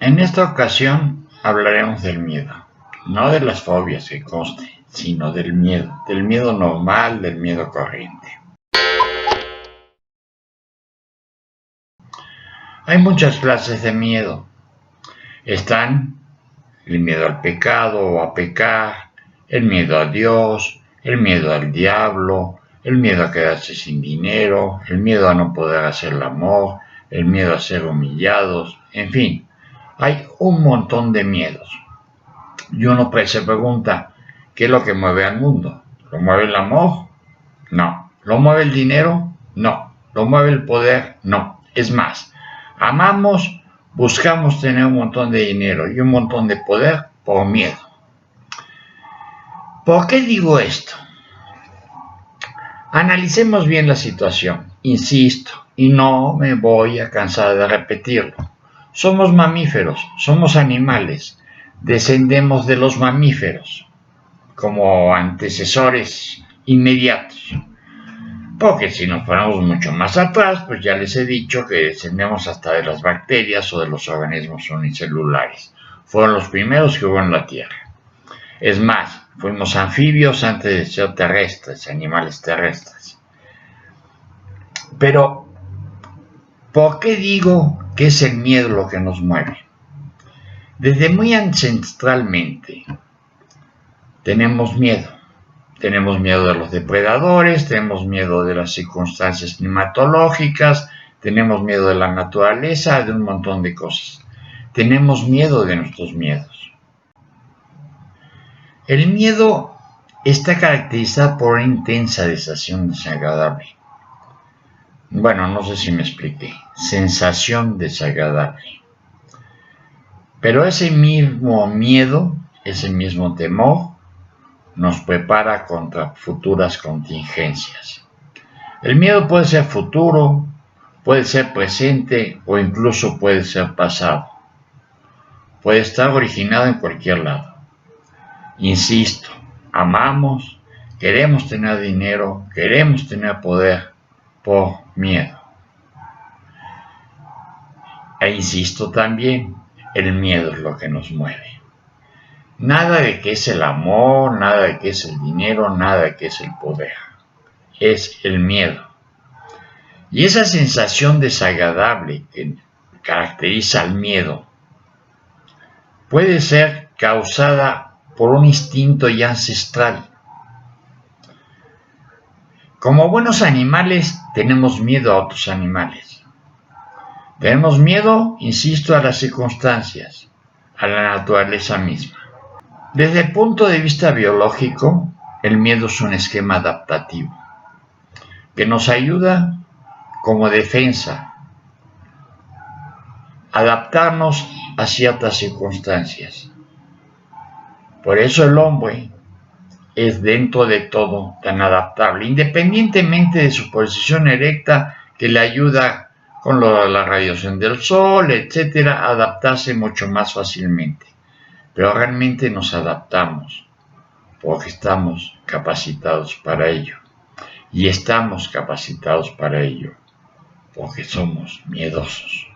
En esta ocasión hablaremos del miedo, no de las fobias que conste, sino del miedo normal, del miedo corriente. Hay muchas clases de miedo. Están el miedo al pecado o a pecar, el miedo a Dios, el miedo al diablo, el miedo a quedarse sin dinero, el miedo a no poder hacer el amor, el miedo a ser humillados, en fin, hay un montón de miedos. Y uno se pregunta, ¿qué es lo que mueve al mundo? ¿Lo mueve el amor? No. ¿Lo mueve el dinero? No. ¿Lo mueve el poder? No. Es más, amamos, buscamos tener un montón de dinero y un montón de poder por miedo. ¿Por qué digo esto? Analicemos bien la situación, insisto, y no me voy a cansar de repetirlo. Somos mamíferos, somos animales, descendemos de los mamíferos como antecesores inmediatos. Porque si nos ponemos mucho más atrás, pues ya les he dicho que descendemos hasta de las bacterias o de los organismos unicelulares. Fueron los primeros que hubo en la Tierra. Es más, fuimos anfibios antes de ser terrestres, animales terrestres. Pero, ¿por qué digo que es el miedo lo que nos mueve? Desde muy ancestralmente tenemos miedo. Tenemos miedo de los depredadores, tenemos miedo de las circunstancias climatológicas, tenemos miedo de la naturaleza, de un montón de cosas. Tenemos miedo de nuestros miedos. El miedo está caracterizado por una intensa sensación desagradable. Bueno, no sé si me expliqué. Sensación desagradable. Pero ese mismo miedo, ese mismo temor, nos prepara contra futuras contingencias. El miedo puede ser futuro, puede ser presente o incluso puede ser pasado. Puede estar originado en cualquier lado. Insisto, amamos, queremos tener dinero, queremos tener poder por miedo. E insisto también, el miedo es lo que nos mueve. Nada de que es el amor, nada de que es el dinero, nada de que es el poder. Es el miedo. Y esa sensación desagradable que caracteriza al miedo puede ser causada por un instinto ya ancestral. Como buenos animales tenemos miedo a otros animales. Tenemos miedo, insisto, a las circunstancias, a la naturaleza misma. Desde el punto de vista biológico, el miedo es un esquema adaptativo que nos ayuda como defensa a adaptarnos a ciertas circunstancias. Por eso el hombre es dentro de todo tan adaptable, independientemente de su posición erecta que le ayuda con la radiación del sol, etcétera, a adaptarse mucho más fácilmente. Pero realmente nos adaptamos porque estamos capacitados para ello. Y estamos capacitados para ello porque somos miedosos.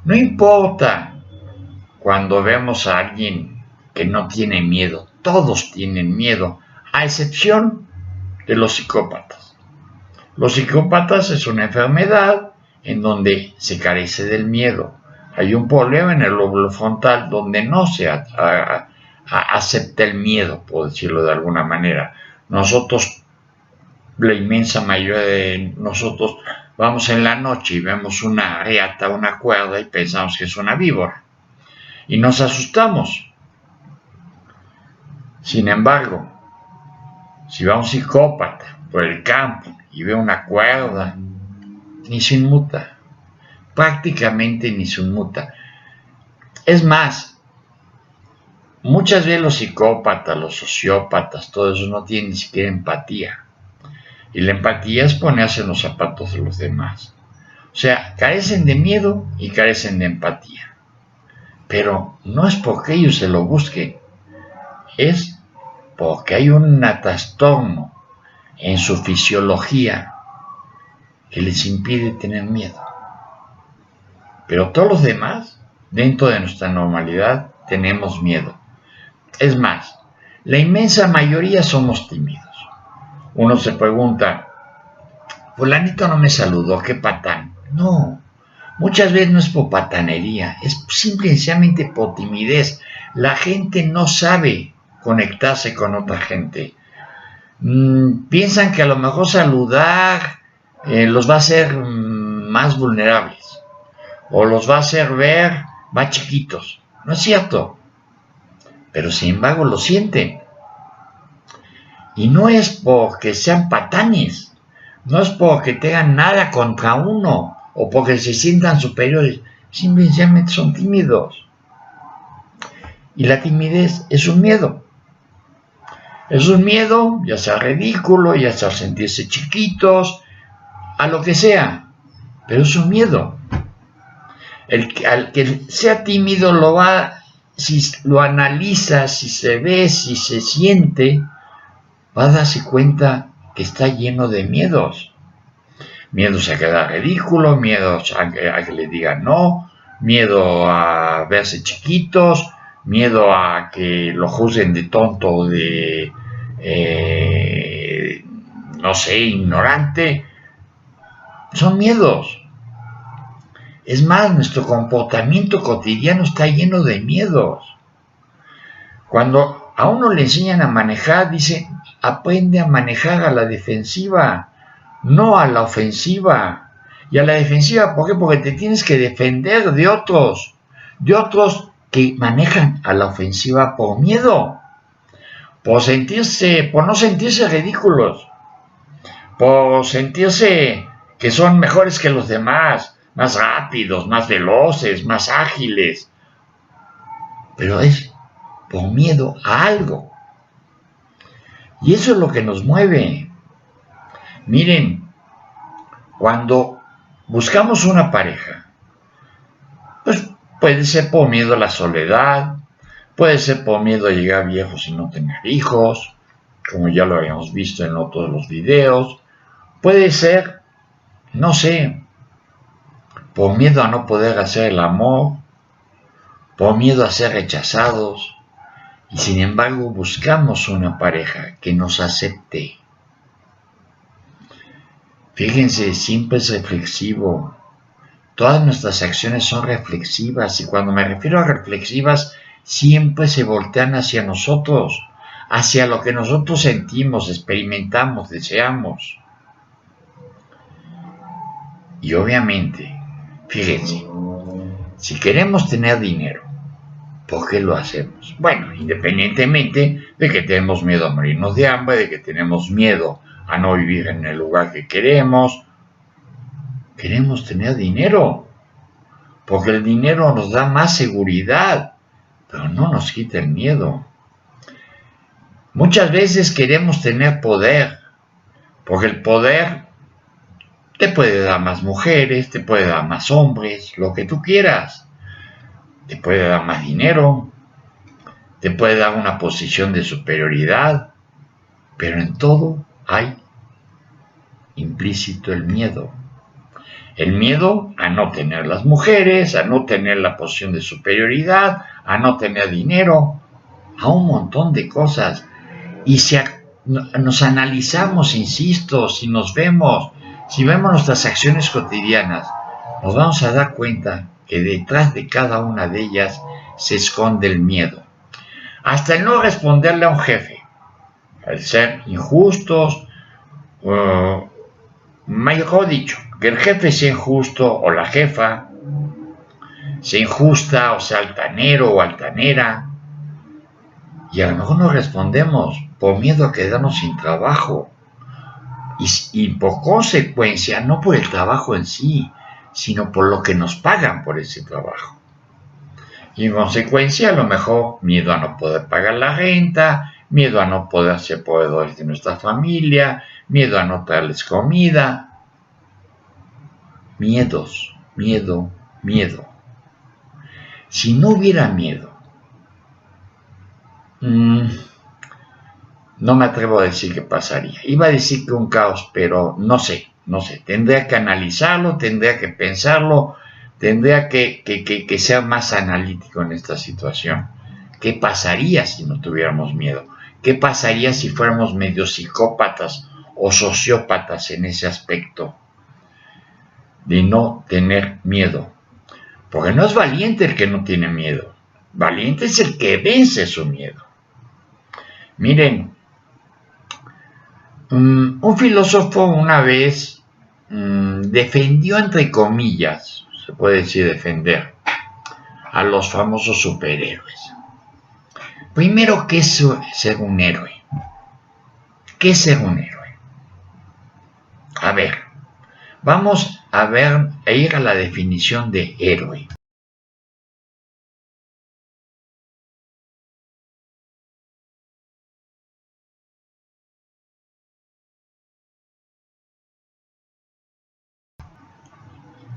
No importa cuando vemos a alguien que no tiene miedo, todos tienen miedo, a excepción de los psicópatas. Los psicópatas es una enfermedad en donde se carece del miedo. Hay un problema en el lóbulo frontal donde no se acepta el miedo, por decirlo de alguna manera. Nosotros, la inmensa mayoría de nosotros, vamos en la noche y vemos una reata, una cuerda y pensamos que es una víbora. Y nos asustamos. Sin embargo, si va un psicópata por el campo y ve una cuerda, ni se inmuta, prácticamente ni se inmuta. Es más, muchas veces los psicópatas, los sociópatas, todo eso no tienen ni siquiera empatía. Y la empatía es ponerse en los zapatos de los demás. O sea, carecen de miedo y carecen de empatía. Pero no es porque ellos se lo busquen, es porque hay un trastorno en su fisiología que les impide tener miedo. Pero todos los demás dentro de nuestra normalidad, tenemos miedo. Es más, la inmensa mayoría somos tímidos. Uno se pregunta, fulanito no me saludó, qué patán. No, muchas veces no es por patanería, es simple y sencillamente por timidez. La gente no sabe conectarse con otra gente. Piensan que a lo mejor saludar los va a hacer más vulnerables o los va a hacer ver más chiquitos. No es cierto, pero sin embargo lo sienten. Y no es porque sean patanes, no es porque tengan nada contra uno o porque se sientan superiores, simplemente son tímidos. Y la timidez es un miedo. Es un miedo, ya sea ridículo, ya sea sentirse chiquitos, a lo que sea, pero es un miedo. Al que sea tímido si lo analiza, si se ve, si se siente, va a darse cuenta que está lleno de miedos. Miedos a quedar ridículo, miedos a que le digan no, miedo a verse chiquitos, miedo a que lo juzguen de tonto o de, no sé, ignorante. Son miedos. Es más, nuestro comportamiento cotidiano está lleno de miedos. Cuando a uno le enseñan a manejar, dice, aprende a manejar a la defensiva, no a la ofensiva. Y a la defensiva, ¿por qué? Porque te tienes que defender de otros que manejan a la ofensiva por miedo, por no sentirse ridículos, por sentirse que son mejores que los demás, más rápidos, más veloces, más ágiles. Pero es por miedo a algo. Y eso es lo que nos mueve. Miren, cuando buscamos una pareja, pues puede ser por miedo a la soledad, puede ser por miedo a llegar viejos y no tener hijos, como ya lo habíamos visto en otros los videos, puede ser, no sé, por miedo a no poder hacer el amor, por miedo a ser rechazados, y sin embargo buscamos una pareja que nos acepte. Fíjense, siempre es reflexivo. Todas nuestras acciones son reflexivas y cuando me refiero a reflexivas, siempre se voltean hacia nosotros, hacia lo que nosotros sentimos, experimentamos, deseamos. Y obviamente, fíjense, si queremos tener dinero, ¿por qué lo hacemos? Bueno, independientemente de que tenemos miedo a morirnos de hambre, de que tenemos miedo a no vivir en el lugar que queremos tener dinero, porque el dinero nos da más seguridad, pero no nos quita el miedo. Muchas veces queremos tener poder, porque el poder te puede dar más mujeres, te puede dar más hombres, lo que tú quieras, te puede dar más dinero, te puede dar una posición de superioridad, pero en todo hay implícito el miedo. El miedo a no tener las mujeres, a no tener la posición de superioridad, a no tener dinero, a un montón de cosas. Y si nos analizamos, insisto, si vemos nuestras acciones cotidianas, nos vamos a dar cuenta que detrás de cada una de ellas se esconde el miedo. Hasta el no responderle a un jefe, al ser injustos, mejor dicho, que el jefe sea injusto o la jefa sea injusta o sea altanero o altanera, y a lo mejor no respondemos por miedo a quedarnos sin trabajo y por consecuencia no por el trabajo en sí, sino por lo que nos pagan por ese trabajo. Y en consecuencia a lo mejor miedo a no poder pagar la renta, miedo a no poder ser proveedores de nuestra familia, miedo a no traerles comida. Miedos, miedo, miedo. Si no hubiera miedo, no me atrevo a decir qué pasaría. Iba a decir que un caos, pero no sé. Tendría que analizarlo, tendría que pensarlo, tendría que ser más analítico en esta situación. ¿Qué pasaría si no tuviéramos miedo? ¿Qué pasaría si fuéramos medio psicópatas o sociópatas en ese aspecto de no tener miedo? Porque no es valiente el que no tiene miedo. Valiente es el que vence su miedo. Miren, un filósofo una vez defendió, entre comillas, se puede decir defender, a los famosos superhéroes. Primero, ¿qué es ser un héroe? ¿Qué es ser un héroe? A ver, vamos a ir a la definición de héroe.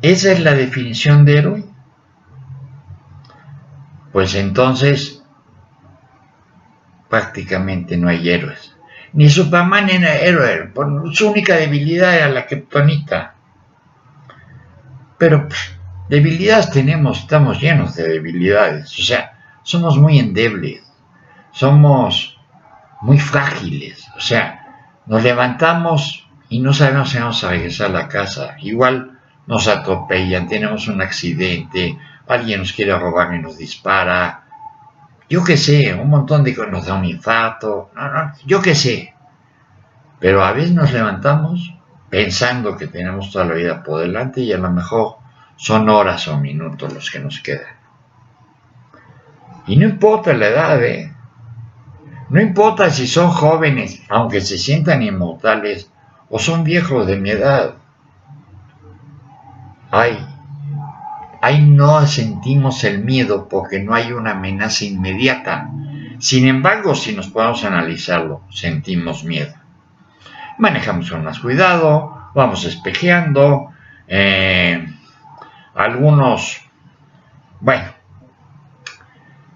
¿Esa es la definición de héroe? Pues entonces prácticamente no hay héroes. Ni Superman era héroe, su única debilidad era la kriptonita. Pero debilidades tenemos, estamos llenos de debilidades. O sea, somos muy endebles, somos muy frágiles. O sea, nos levantamos y no sabemos si vamos a regresar a la casa. Igual nos atropellan, tenemos un accidente, alguien nos quiere robar y nos dispara. Yo qué sé, un montón de cosas, nos da un infarto, yo qué sé. Pero a veces nos levantamos pensando que tenemos toda la vida por delante y a lo mejor son horas o minutos los que nos quedan. Y no importa la edad, no importa si son jóvenes, aunque se sientan inmortales, o son viejos de mi edad. Ahí no sentimos el miedo porque no hay una amenaza inmediata. Sin embargo, si nos podemos analizarlo, sentimos miedo. Manejamos con más cuidado, vamos espejeando, algunos, bueno,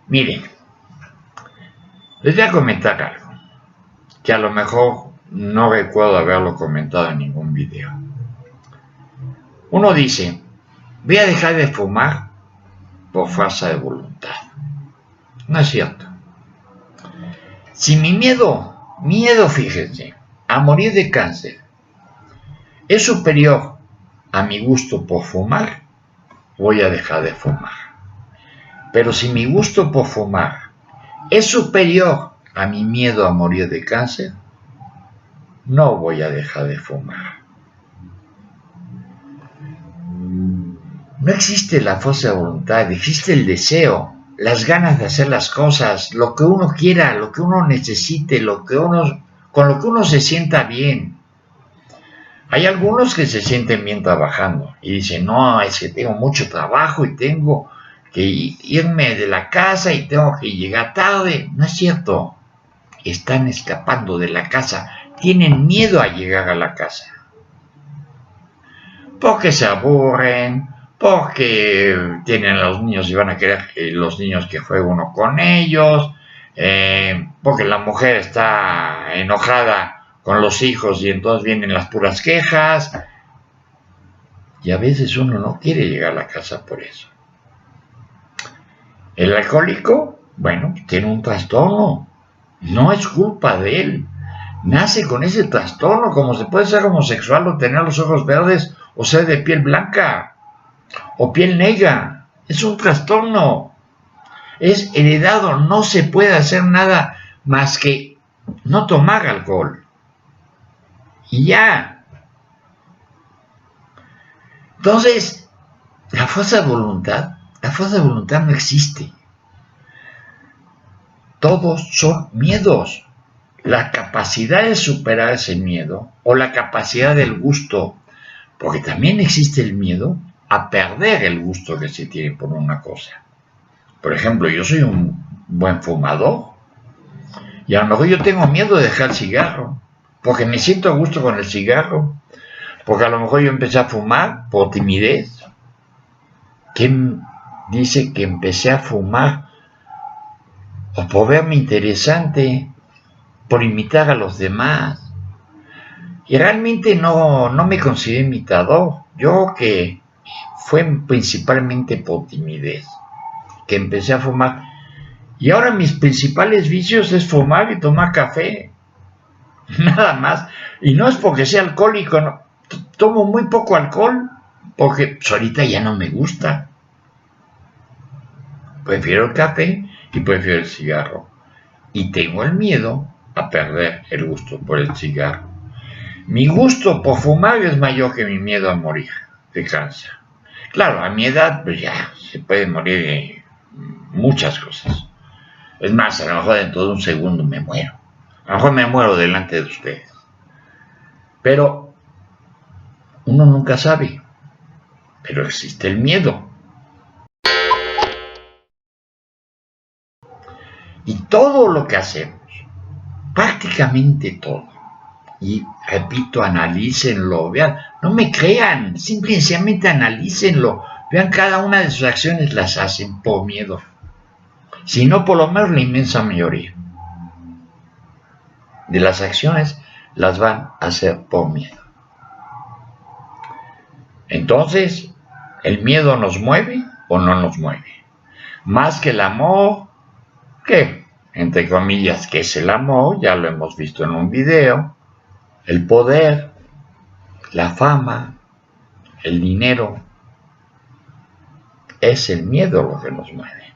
miren, les voy a comentar algo, que a lo mejor no recuerdo haberlo comentado en ningún video. Uno dice, voy a dejar de fumar por fuerza de voluntad. No es cierto. Si mi miedo, fíjense, a morir de cáncer es superior a mi gusto por fumar, voy a dejar de fumar. Pero si mi gusto por fumar es superior a mi miedo a morir de cáncer, no voy a dejar de fumar. No existe la fuerza de voluntad, existe el deseo, las ganas de hacer las cosas, lo que uno quiera, lo que uno necesite, con lo que uno se sienta bien. Hay algunos que se sienten bien trabajando y dicen, no, es que tengo mucho trabajo y tengo que irme de la casa y tengo que llegar tarde. No es cierto. Están escapando de la casa. Tienen miedo a llegar a la casa. Porque se aburren, porque tienen a los niños y van a querer los niños que juegue uno con ellos, porque la mujer está enojada con los hijos y entonces vienen las puras quejas. Y a veces uno no quiere llegar a la casa por eso. El alcohólico, bueno, tiene un trastorno. No es culpa de él. Nace con ese trastorno, como se puede ser homosexual o tener los ojos verdes o ser de piel blanca o piel negra. Es un trastorno. Es heredado. No se puede hacer nada más que no tomar alcohol. Y ya. Entonces, la fuerza de voluntad no existe. Todos son miedos. La capacidad de superar ese miedo o la capacidad del gusto, porque también existe el miedo a perder el gusto que se tiene por una cosa. Por ejemplo, yo soy un buen fumador y a lo mejor yo tengo miedo de dejar el cigarro porque me siento a gusto con el cigarro, porque a lo mejor yo empecé a fumar por timidez. ¿Quién dice que empecé a fumar o por verme interesante, por imitar a los demás? Y realmente no me considero imitador. Yo que fue principalmente por timidez que empecé a fumar. Y ahora mis principales vicios es fumar y tomar café. Nada más. Y no es porque sea alcohólico, no. Tomo muy poco alcohol porque ahorita ya no me gusta. Prefiero el café y prefiero el cigarro. Y tengo el miedo a perder el gusto por el cigarro. Mi gusto por fumar es mayor que mi miedo a morir de cáncer. Claro, a mi edad pues ya se puede morir de muchas cosas. Es más, a lo mejor dentro de un segundo me muero. A lo mejor me muero delante de ustedes. Pero uno nunca sabe. Pero existe el miedo. Y todo lo que hacemos, prácticamente todo, y repito, analícenlo, vean, no me crean, simplemente analícenlo, vean cada una de sus acciones las hacen por miedo, si no por lo menos la inmensa mayoría de las acciones las van a hacer por miedo. Entonces, ¿el miedo nos mueve o no nos mueve? Más que el amor, que entre comillas, ¿qué es el amor? Ya lo hemos visto en un video. El poder, la fama, el dinero, es el miedo lo que nos mueve.